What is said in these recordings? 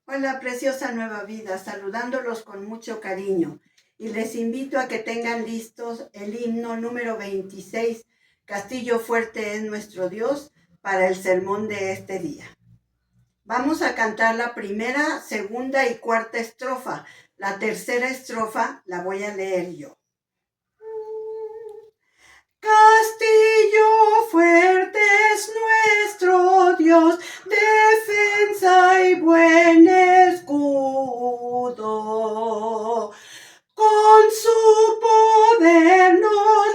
Hola, preciosa nueva vida, saludándolos con mucho cariño. Y les invito a que tengan listos el himno número 26, Castillo fuerte es nuestro Dios, para el sermón de este día. Vamos a cantar la primera, segunda y cuarta estrofa. La tercera estrofa la voy a leer yo. Castillo fuerte es nuestro Dios, defensa y buen escudo. Con su poder nos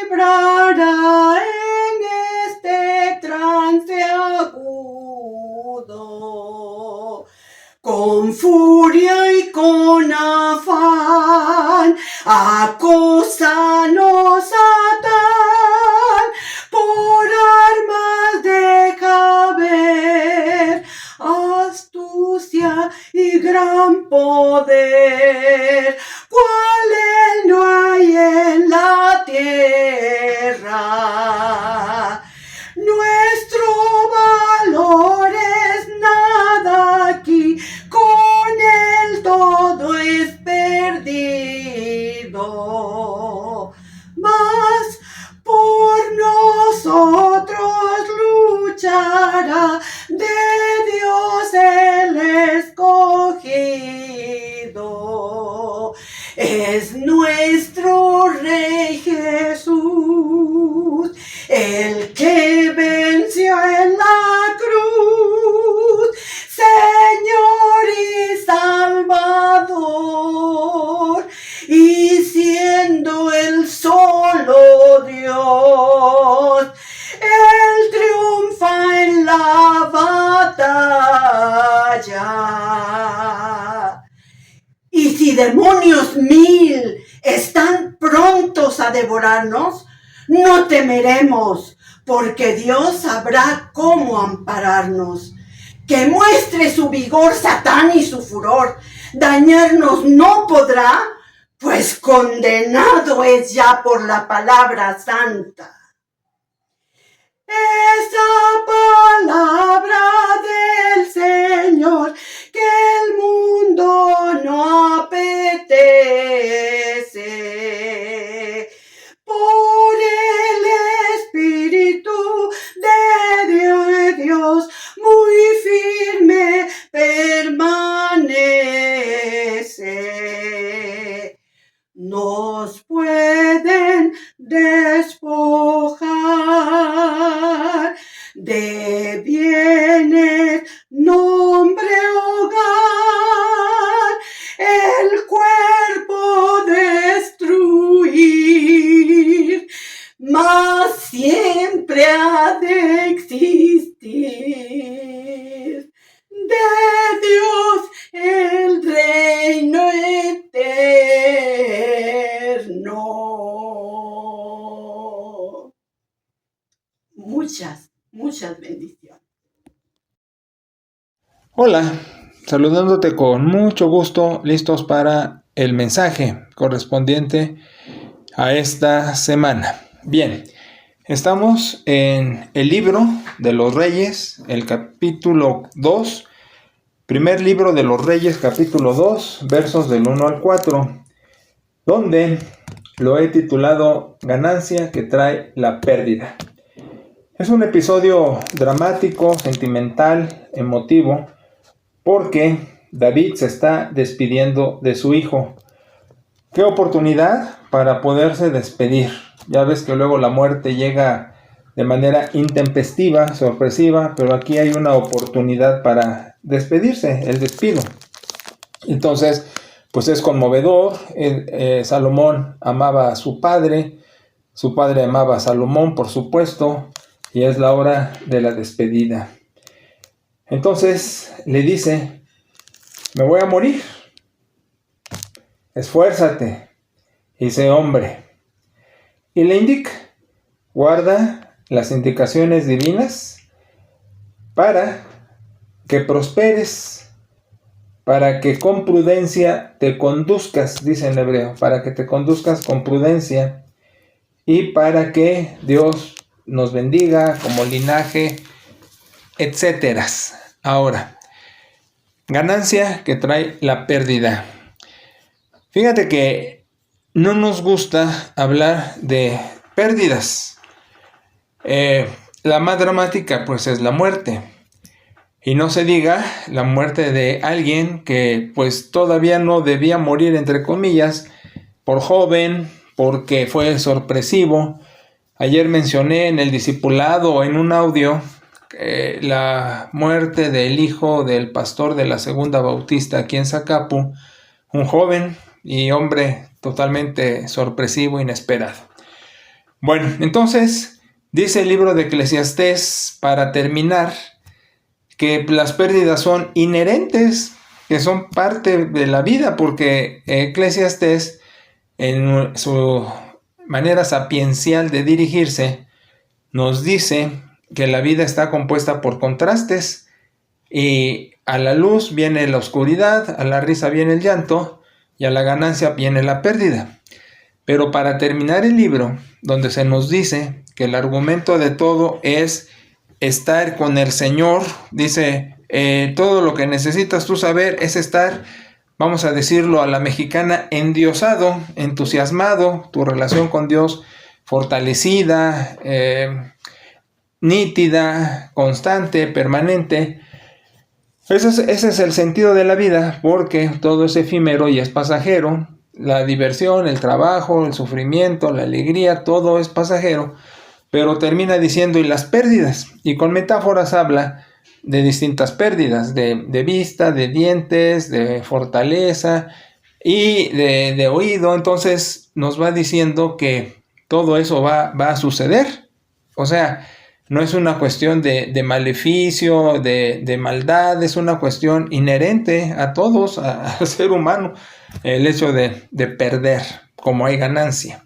librará en este trance agudo. Con furia y con afán, acósanos Satán, por armas deja ver astucia y gran poder, cual él no hay en la tierra. Nuestro valor es nada aquí, con él todo es perdido. Mas por nosotros luchará, de Dios el escogido. Es nuestro Rey Jesús, el que venció en la cruz, Señor y Salvador, y siendo el solo Dios, Él triunfa en la batalla. Y si demonios 1000 están prontos a devorarnos, no temeremos, porque Dios sabrá cómo ampararnos. Que muestre su vigor Satán y su furor, dañarnos no podrá, pues condenado es ya por la palabra santa. Esa palabra del Señor que el mundo no apetece. Por el Espíritu de Dios muy firme permanece. Nos pueden despojar de bienes, nombre, hogar, el cuerpo destruir, mas siempre ha de existir de Dios el reino eterno. Muchas bendiciones. Hola, saludándote con mucho gusto, listos para el mensaje correspondiente a esta semana. Bien, estamos en el libro de los Reyes, el capítulo 2, primer libro de los Reyes, capítulo 2, versos del 1 al 4, donde lo he titulado Ganancia que trae la pérdida. Es un episodio dramático, sentimental, emotivo, porque David se está despidiendo de su hijo. ¡Qué oportunidad para poderse despedir! Ya ves que luego la muerte llega de manera intempestiva, sorpresiva, pero aquí hay una oportunidad para despedirse, el despido. Entonces, pues es conmovedor. Salomón amaba a su padre amaba a Salomón, por supuesto, y es la hora de la despedida. Entonces le dice: me voy a morir, esfuérzate y sé hombre. Y le indica: guarda las indicaciones divinas para que prosperes, para que con prudencia te conduzcas, dice en hebreo, para que te conduzcas con prudencia y para que Dios nos bendiga como linaje, etcétera. Ahora, Ganancia que trae la pérdida. Fíjate que no nos gusta hablar de pérdidas. La más dramática pues es la muerte. Y no se diga la muerte de alguien que pues todavía no debía morir, entre comillas, por joven, porque fue sorpresivo. Ayer mencioné en el discipulado, en un audio, la muerte del hijo del pastor de la Segunda Bautista aquí en Zacapu, un joven y hombre totalmente sorpresivo, inesperado. Bueno, entonces dice el libro de Eclesiastés, para terminar, que las pérdidas son inherentes, que son parte de la vida, porque Eclesiastés, en su manera sapiencial de dirigirse, nos dice que la vida está compuesta por contrastes, y a la luz viene la oscuridad, a la risa viene el llanto, y a la ganancia viene la pérdida. Pero para terminar el libro, donde se nos dice que el argumento de todo es estar con el Señor, dice, todo lo que necesitas tú saber es estar, vamos a decirlo a la mexicana, endiosado, entusiasmado, tu relación con Dios fortalecida, nítida, constante, permanente. Ese es el sentido de la vida, porque todo es efímero y es pasajero. La diversión, el trabajo, el sufrimiento, la alegría, todo es pasajero. Pero termina diciendo, y las pérdidas, y con metáforas habla de distintas pérdidas, de vista, de dientes, de fortaleza y de oído. Entonces nos va diciendo que todo eso va a suceder. O sea, no es una cuestión de maleficio, de maldad, es una cuestión inherente a todos, al ser humano, el hecho de perder, como hay ganancia.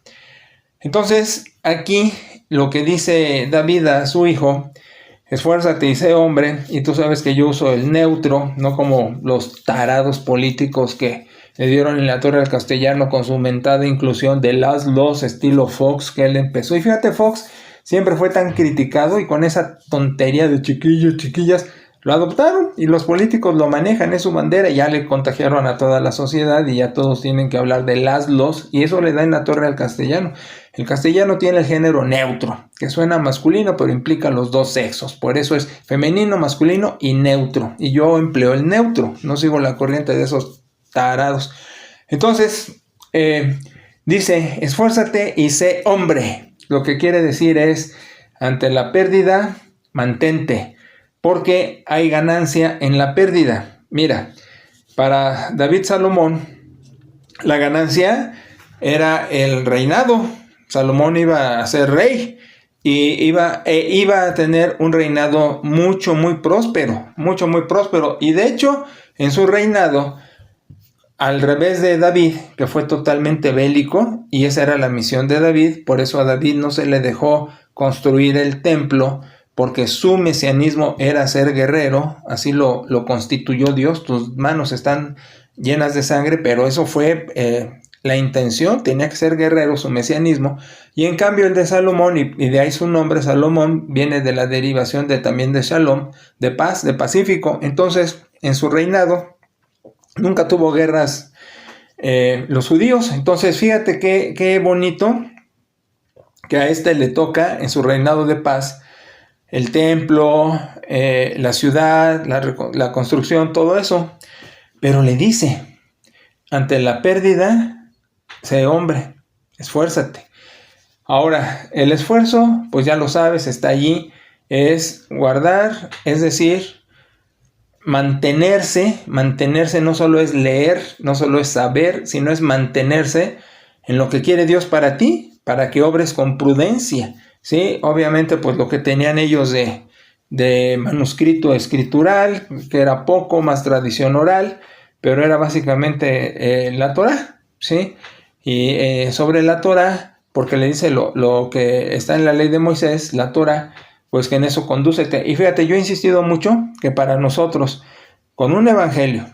Entonces, aquí lo que dice David a su hijo, esfuérzate y sé hombre, y tú sabes que yo uso el neutro, no como los tarados políticos que le dieron en la Torre del Castellano con su mentada inclusión de las los estilo Fox que él empezó. Y fíjate, Fox siempre fue tan criticado y con esa tontería de chiquillos, chiquillas, lo adoptaron y los políticos lo manejan, es su bandera, y ya le contagiaron a toda la sociedad y ya todos tienen que hablar de las los, y eso le da en la torre al castellano. El castellano tiene el género neutro, que suena masculino pero implica los dos sexos, por eso es femenino, masculino y neutro, y yo empleo el neutro, no sigo la corriente de esos tarados. Entonces, dice, esfuérzate y sé hombre. Lo que quiere decir es, ante la pérdida, mantente, porque hay ganancia en la pérdida. Mira, para David Salomón, la ganancia era el reinado. Salomón iba a ser rey y iba a tener un reinado muy próspero. Y de hecho, en su reinado, al revés de David, que fue totalmente bélico, y esa era la misión de David, por eso a David no se le dejó construir el templo, porque su mesianismo era ser guerrero, así lo constituyó Dios. Tus manos están llenas de sangre, pero eso fue la intención, tenía que ser guerrero, su mesianismo. Y en cambio el de Salomón, y de ahí su nombre, Salomón, viene de la derivación también de Shalom, de paz, de pacífico. Entonces, en su reinado, nunca tuvo guerras los judíos. Entonces, fíjate qué bonito que a este le toca, en su reinado de paz, el templo, la ciudad, la construcción, todo eso. Pero le dice, ante la pérdida, sé hombre, esfuérzate. Ahora, el esfuerzo, pues ya lo sabes, está allí, es guardar, es decir, mantenerse no solo es leer, no solo es saber, sino es mantenerse en lo que quiere Dios para ti, para que obres con prudencia. Sí, obviamente pues lo que tenían ellos de manuscrito escritural, que era poco, más tradición oral, pero era básicamente la Torah, ¿sí? Y sobre la Torah, porque le dice lo que está en la ley de Moisés, la Torah, pues que en eso condúcete. Y fíjate, yo he insistido mucho que para nosotros, con un evangelio,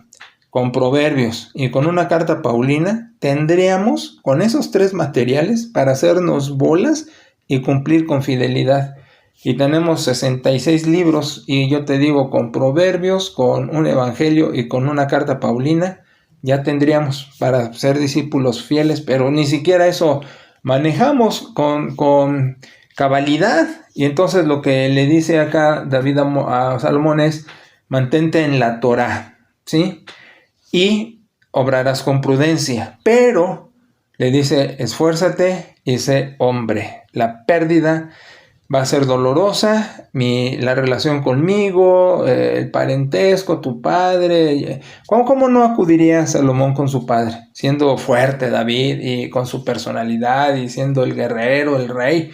con proverbios y con una carta paulina, tendríamos con esos tres materiales para hacernos bolas y cumplir con fidelidad y tenemos 66 libros, y yo te digo, con Proverbios, con un Evangelio y con una carta Paulina, ya tendríamos para ser discípulos fieles, pero ni siquiera eso manejamos con cabalidad. Y entonces lo que le dice acá David a Salomón es: mantente en la Torá, ¿sí? Y obrarás con prudencia, pero le dice: esfuérzate y sé hombre. La pérdida va a ser dolorosa, la relación conmigo, el parentesco, tu padre. ¿Cómo no acudiría Salomón con su padre? Siendo fuerte David y con su personalidad y siendo el guerrero, el rey.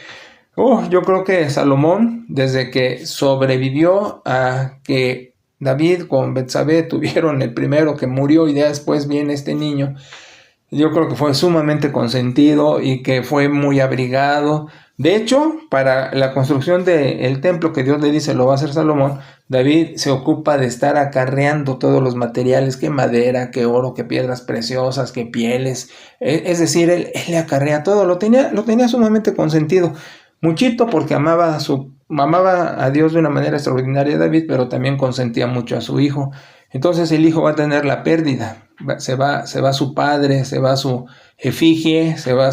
Yo creo que Salomón, desde que sobrevivió a que David con Betsabé tuvieron el primero que murió y después viene este niño, yo creo que fue sumamente consentido y que fue muy abrigado. De hecho, para la construcción del templo que Dios le dice lo va a hacer Salomón, David se ocupa de estar acarreando todos los materiales, que madera, que oro, que piedras preciosas, que pieles. Es decir, él le acarrea todo, lo tenía sumamente consentido. Muchito porque amaba a Dios de una manera extraordinaria David, pero también consentía mucho a su hijo. Entonces el hijo va a tener la pérdida. Se va su padre, se va su efigie, se va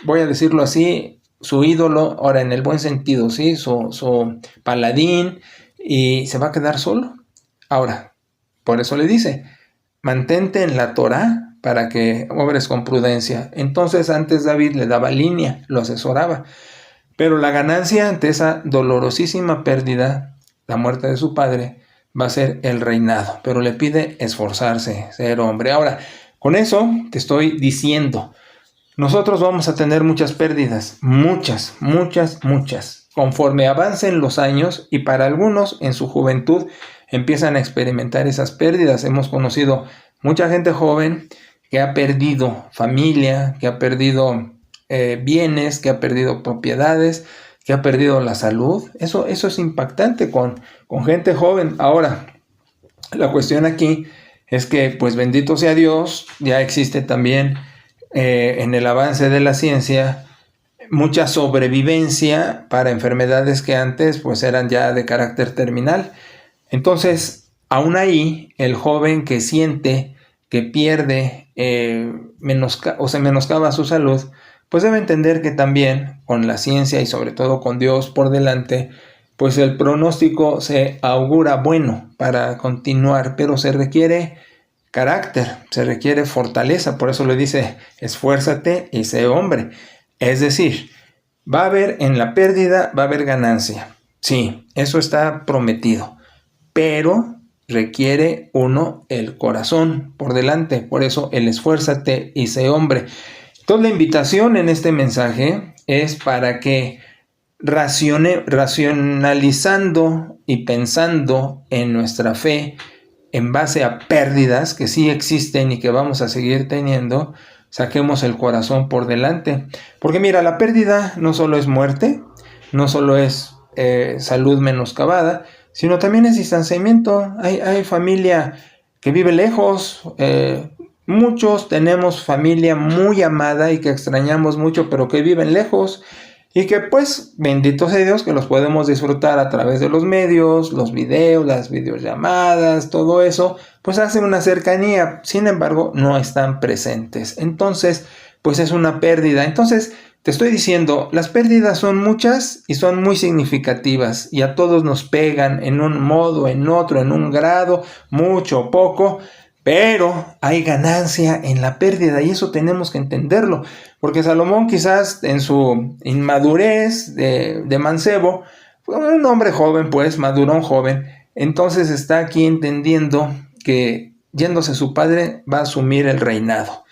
voy a decirlo así, su ídolo, ahora en el buen sentido, ¿sí? Su paladín, y se va a quedar solo. Ahora, por eso le dice: mantente en la Torá para que obres con prudencia. Entonces antes David le daba línea, lo asesoraba, pero la ganancia ante esa dolorosísima pérdida, la muerte de su padre, va a ser el reinado, pero le pide esforzarse, ser hombre. Ahora, con eso te estoy diciendo, nosotros vamos a tener muchas pérdidas, muchas. Conforme avancen los años, y para algunos en su juventud empiezan a experimentar esas pérdidas. Hemos conocido mucha gente joven que ha perdido familia, que ha perdido bienes, que ha perdido propiedades, que ha perdido la salud. Eso es impactante con gente joven. Ahora, la cuestión aquí es que, pues bendito sea Dios, ya existe también en el avance de la ciencia mucha sobrevivencia para enfermedades que antes pues eran ya de carácter terminal. Entonces, aún ahí, el joven que siente que pierde o se menoscaba su salud, pues debe entender que también con la ciencia y sobre todo con Dios por delante, pues el pronóstico se augura bueno para continuar, pero se requiere carácter, se requiere fortaleza. Por eso le dice: esfuérzate y sé hombre. Es decir, va a haber en la pérdida, va a haber ganancia. Sí, eso está prometido, pero requiere uno el corazón por delante. Por eso el esfuérzate y sé hombre. Entonces la invitación en este mensaje es para que racionalizando y pensando en nuestra fe en base a pérdidas que sí existen y que vamos a seguir teniendo, saquemos el corazón por delante. Porque mira, la pérdida no solo es muerte, no solo es salud menoscabada, sino también es distanciamiento. Hay familia que vive lejos, muchos tenemos familia muy amada y que extrañamos mucho, pero que viven lejos y que pues bendito sea Dios que los podemos disfrutar a través de los medios, los videos, las videollamadas, todo eso, pues hace una cercanía. Sin embargo, no están presentes. Entonces, pues es una pérdida. Entonces, te estoy diciendo, las pérdidas son muchas y son muy significativas y a todos nos pegan en un modo, en otro, en un grado, mucho o poco. Pero hay ganancia en la pérdida y eso tenemos que entenderlo, porque Salomón quizás en su inmadurez de mancebo, fue un hombre joven, pues madurón joven, entonces está aquí entendiendo que yéndose su padre va a asumir el reinado.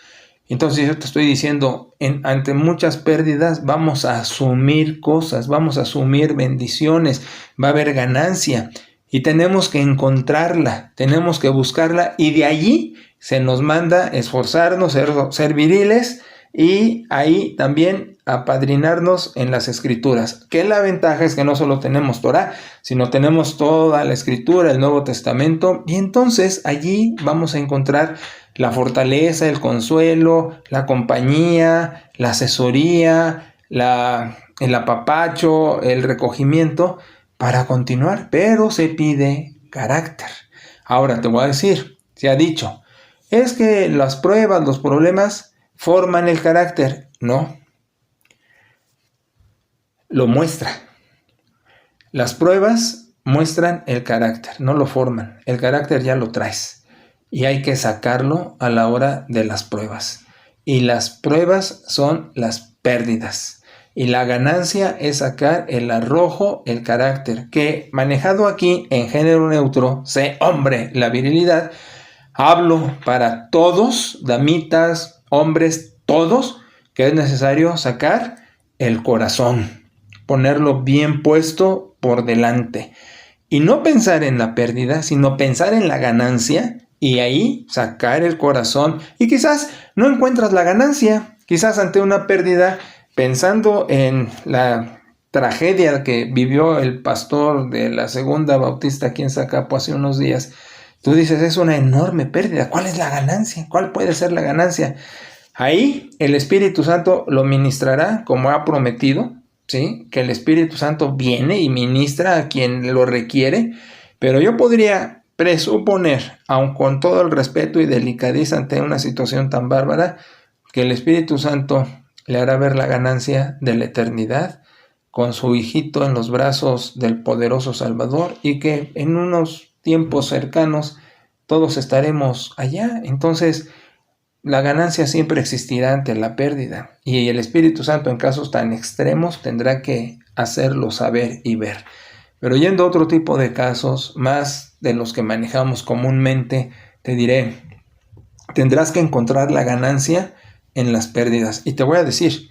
Entonces yo te estoy diciendo, ante muchas pérdidas vamos a asumir cosas, vamos a asumir bendiciones, va a haber ganancia. Y tenemos que encontrarla, tenemos que buscarla y de allí se nos manda esforzarnos, ser viriles y ahí también apadrinarnos en las escrituras. Que la ventaja es que no solo tenemos Torá, sino tenemos toda la escritura, el Nuevo Testamento, y entonces allí vamos a encontrar la fortaleza, el consuelo, la compañía, la asesoría, el apapacho, el recogimiento para continuar, pero se pide carácter. Ahora te voy a decir, se ha dicho, es que las pruebas, los problemas forman el carácter. No, lo muestra. Las pruebas muestran el carácter, no lo forman. El carácter ya lo traes y hay que sacarlo a la hora de las pruebas. Y las pruebas son las pérdidas. Y la ganancia es sacar el arrojo, el carácter, que manejado aquí en género neutro, sé hombre, la virilidad, hablo para todos, damitas, hombres, todos, que es necesario sacar el corazón, ponerlo bien puesto por delante. Y no pensar en la pérdida, sino pensar en la ganancia y ahí sacar el corazón. Y quizás no encuentras la ganancia, quizás ante una pérdida, pensando en la tragedia que vivió el pastor de la Segunda Bautista aquí en Zacapo hace unos días, tú dices, es una enorme pérdida. ¿Cuál es la ganancia? ¿Cuál puede ser la ganancia? Ahí el Espíritu Santo lo ministrará como ha prometido, ¿sí? Que el Espíritu Santo viene y ministra a quien lo requiere, pero yo podría presuponer, aun con todo el respeto y delicadeza ante una situación tan bárbara, que el Espíritu Santo le hará ver la ganancia de la eternidad con su hijito en los brazos del poderoso Salvador y que en unos tiempos cercanos todos estaremos allá. Entonces la ganancia siempre existirá ante la pérdida y el Espíritu Santo en casos tan extremos tendrá que hacerlo saber y ver. Pero yendo a otro tipo de casos, más de los que manejamos comúnmente, te diré, tendrás que encontrar la ganancia en las pérdidas. Y te voy a decir,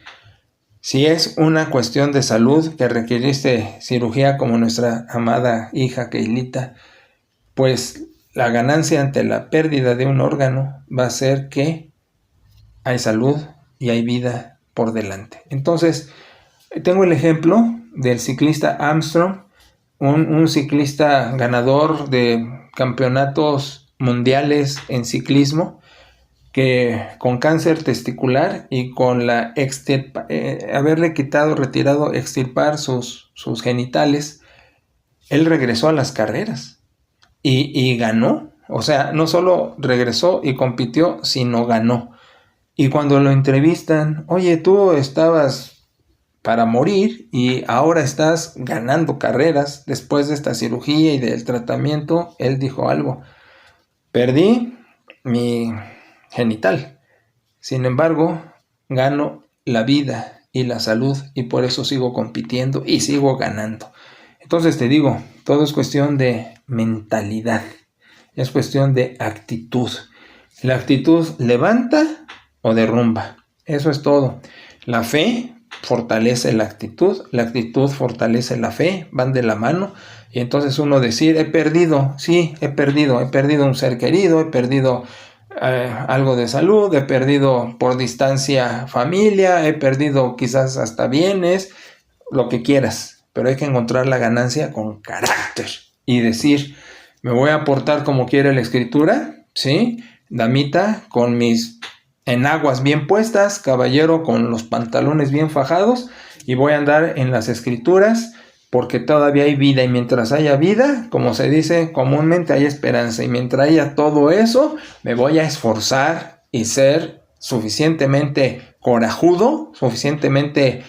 si es una cuestión de salud que requiriste cirugía como nuestra amada hija Keilita, pues la ganancia ante la pérdida de un órgano va a ser que hay salud y hay vida por delante. Entonces, tengo el ejemplo del ciclista Armstrong, un ciclista ganador de campeonatos mundiales en ciclismo, que con cáncer testicular y con la haberle extirpar sus genitales, él regresó a las carreras y ganó. O sea, no solo regresó y compitió, sino ganó. Y cuando lo entrevistan, oye, tú estabas para morir y ahora estás ganando carreras después de esta cirugía y del tratamiento, él dijo algo: perdí mi genital, sin embargo gano la vida y la salud y por eso sigo compitiendo y sigo ganando. Entonces te digo, todo es cuestión de mentalidad, es cuestión de actitud. La actitud levanta o derrumba, eso es todo. La fe fortalece la actitud fortalece la fe, van de la mano. Y entonces uno decir, he perdido un ser querido, he perdido algo de salud, he perdido por distancia familia, he perdido quizás hasta bienes, lo que quieras, pero hay que encontrar la ganancia con carácter y decir, me voy a portar como quiere la Escritura, ¿sí? Damita con mis enaguas bien puestas, caballero con los pantalones bien fajados, y voy a andar en las Escrituras porque todavía hay vida, y mientras haya vida, como se dice comúnmente, hay esperanza, y mientras haya todo eso, me voy a esforzar y ser suficientemente corajudo, suficientemente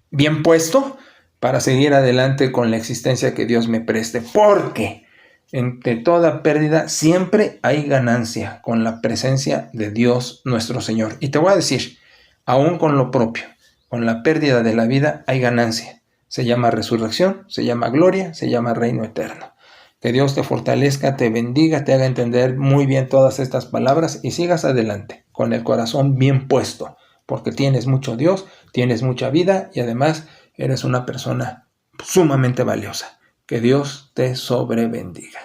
bien puesto para seguir adelante con la existencia que Dios me preste, porque entre toda pérdida siempre hay ganancia con la presencia de Dios nuestro Señor. Y te voy a decir, aún con lo propio, con la pérdida de la vida hay ganancia. Se llama resurrección, se llama gloria, se llama reino eterno. Que Dios te fortalezca, te bendiga, te haga entender muy bien todas estas palabras y sigas adelante con el corazón bien puesto, porque tienes mucho Dios, tienes mucha vida y además eres una persona sumamente valiosa. Que Dios te sobrebendiga.